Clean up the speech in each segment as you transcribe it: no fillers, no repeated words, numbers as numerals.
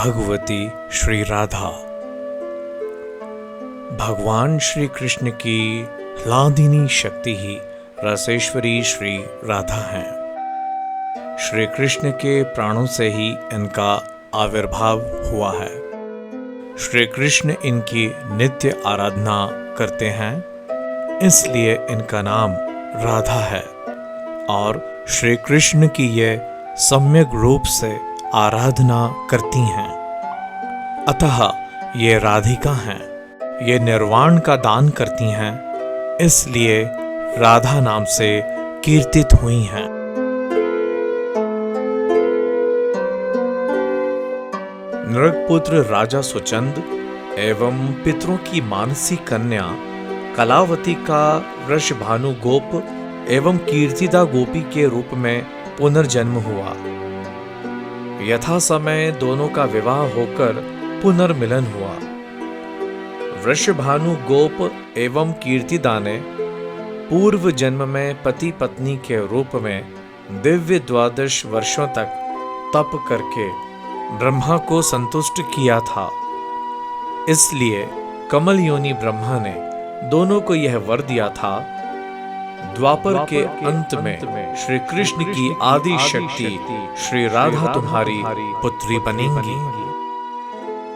भगवती श्री राधा। भगवान श्री कृष्ण की ह्लादिनी शक्ति ही रसेश्वरी श्री राधा हैं। श्री कृष्ण के प्राणों से ही इनका आविर्भाव हुआ है। श्री कृष्ण इनकी नित्य आराधना करते हैं, इसलिए इनका नाम राधा है और श्री कृष्ण की ये सम्यक रूप से आराधना करती हैं। अतः ये राधिका हैं, ये निर्वाण का दान करती हैं, इसलिए राधा नाम से कीर्तित हुई हैं। नृगपुत्र राजा सुचंद एवं पितरों की मानसी कन्या कलावती का वृषभानु गोप एवं कीर्तिदा गोपी के रूप में पुनर्जन्म हुआ। यथा समय दोनों का विवाह होकर पुनर्मिलन हुआ। वृषभानु गोप एवं कीर्तिदा ने पूर्व जन्म में पति पत्नी के रूप में दिव्य 12 वर्षों तक तप करके ब्रह्मा को संतुष्ट किया था। इसलिए कमल योनि ब्रह्मा ने दोनों को यह वर दिया था, द्वापर के अंत में श्री कृष्ण की आदि शक्ति श्री राधा तुम्हारी पुत्री बनेंगी।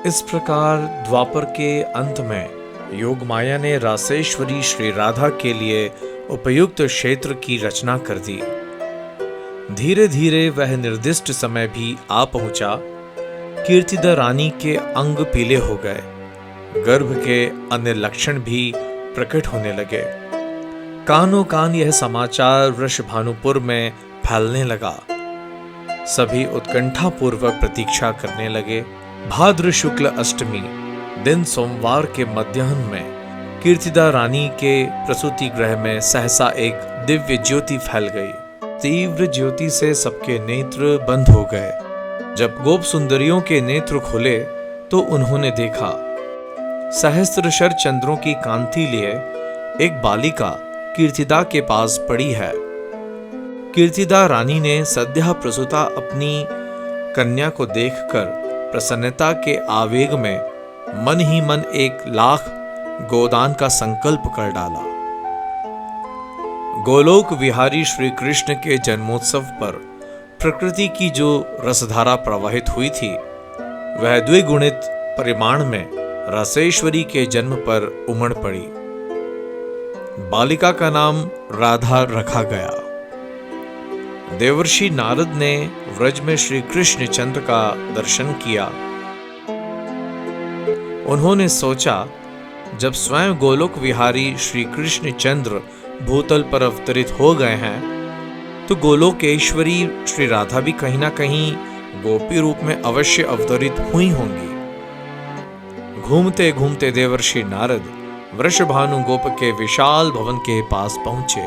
इस प्रकार द्वापर के अंत में योग माया ने रासेश्वरी श्री राधा के लिए उपयुक्त क्षेत्र की रचना कर दी। धीरे धीरे वह निर्दिष्ट समय भी आ पहुंचा। कीर्तिदा रानी के अंग पीले हो गए, गर्भ के अन्य लक्षण भी प्रकट होने लगे। कानों कान यह समाचार वृषभानुपुर में फैलने लगा। सभी उत्कंठा पूर्वक प्रतीक्षा करने लगे। भाद्र शुक्ल अष्टमी दिन सोमवार के मध्याह्न में कीर्तिदा रानी के प्रसूति गृह में सहसा एक दिव्य ज्योति फैल गई। तीव्र ज्योति से सबके नेत्र बंद हो गए। जब गोप सुंदरियों के नेत्र खुले तो उन्होंने देखा सहस्त्र चंद्रों की कांति लिए एक बालिका कीर्तिदा के पास पड़ी है। कीर्तिदा रानी ने सद्या प्रसूता अपनी कन्या को देखकर प्रसन्नता के आवेग में मन ही मन 1,00,000 गोदान का संकल्प कर डाला। गोलोक विहारी श्री कृष्ण के जन्मोत्सव पर प्रकृति की जो रसधारा प्रवाहित हुई थी, वह द्विगुणित परिमाण में रसेश्वरी के जन्म पर उमड़ पड़ी। बालिका का नाम राधा रखा गया। देवर्षि नारद ने व्रज में श्री कृष्ण चंद्र का दर्शन किया। उन्होंने सोचा, जब स्वयं गोलोक विहारी श्री कृष्ण चंद्र भूतल पर अवतरित हो गए हैं, तो गोलोकेश्वरी श्री राधा भी कहीं ना कहीं गोपी रूप में अवश्य अवतरित हुई होंगी। घूमते घूमते देवर्षि नारद वृषभानु गोप के विशाल भवन के पास पहुंचे।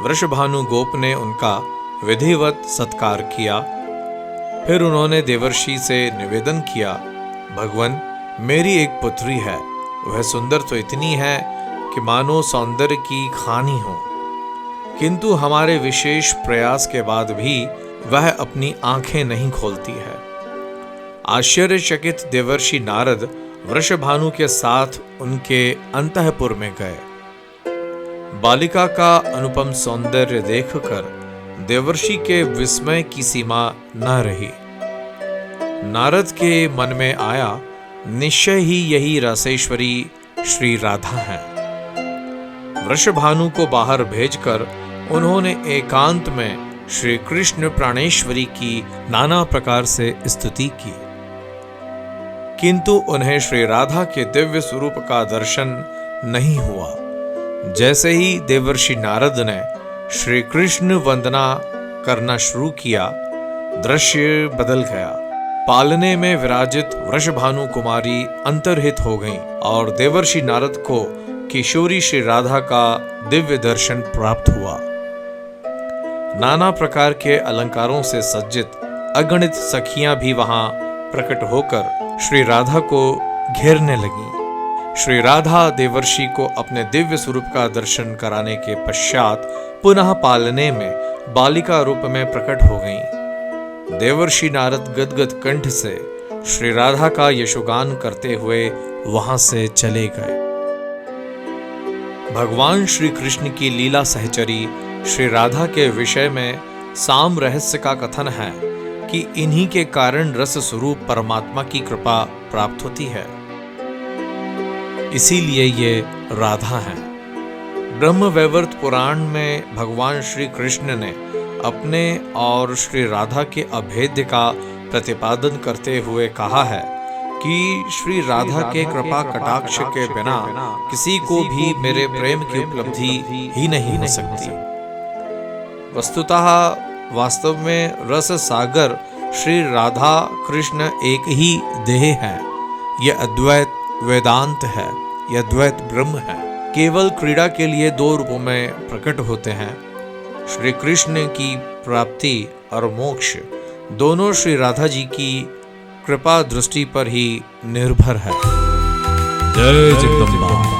वृषभानु गोप ने उनका विधिवत सत्कार किया। फिर उन्होंने देवर्षि से निवेदन किया, भगवान, मेरी एक पुत्री है। वह सुंदर तो इतनी है कि मानो सौंदर्य की खानी हो, किंतु हमारे विशेष प्रयास के बाद भी वह अपनी आंखें नहीं खोलती है। आश्चर्यचकित देवर्षि नारद वृषभानु के साथ उनके अंतःपुर में गए। बालिका का अनुपम सौंदर्य देखकर देवर्षि के विस्मय की सीमा न रही। नारद के मन में आया, निश्चय ही यही रसेश्वरी श्री राधा हैं। वृषभानु को बाहर भेजकर उन्होंने एकांत में श्री कृष्ण प्राणेश्वरी की नाना प्रकार से स्तुति की, किंतु उन्हें श्री राधा के दिव्य स्वरूप का दर्शन नहीं हुआ। जैसे ही देवर्षि नारद ने श्री कृष्ण वंदना करना शुरू किया, दृश्य बदल गया। पालने में विराजित वृषभानु कुमारी अंतर्हित हो गईं और देवर्षि नारद को किशोरी श्री राधा का दिव्य दर्शन प्राप्त हुआ। नाना प्रकार के अलंकारों से सज्जित अगणित सखियां भी वहां प्रकट होकर श्री राधा को घेरने लगी। श्री राधा देवर्षि को अपने दिव्य स्वरूप का दर्शन कराने के पश्चात पुनः पालने में बालिका रूप में प्रकट हो गईं। देवर्षि नारद गदगद कंठ से श्री राधा का यशोगान करते हुए वहां से चले गए। भगवान श्री कृष्ण की लीला सहचरी श्री राधा के विषय में साम रहस्य का कथन है कि इन्हीं के कारण रस स्वरूप परमात्मा की कृपा प्राप्त होती है, इसीलिए ये राधा हैं। ब्रह्मवैवर्त पुराण में भगवान श्री कृष्ण ने अपने और श्री राधा के अभेद्य का प्रतिपादन करते हुए कहा है कि श्री राधा के कृपा कटाक्ष के बिना किसी को भी मेरे प्रेम की उपलब्धि ही नहीं हो सकती। वस्तुतः वास्तव में रस सागर श्री राधा कृष्ण एक ही देह है। यह अद्वैत वेदांत है, यह द्वैत ब्रह्म है। केवल क्रीड़ा के लिए दो रूपों में प्रकट होते हैं। श्री कृष्ण की प्राप्ति और मोक्ष दोनों श्री राधा जी की कृपा दृष्टि पर ही निर्भर है। जय जगदम्बा।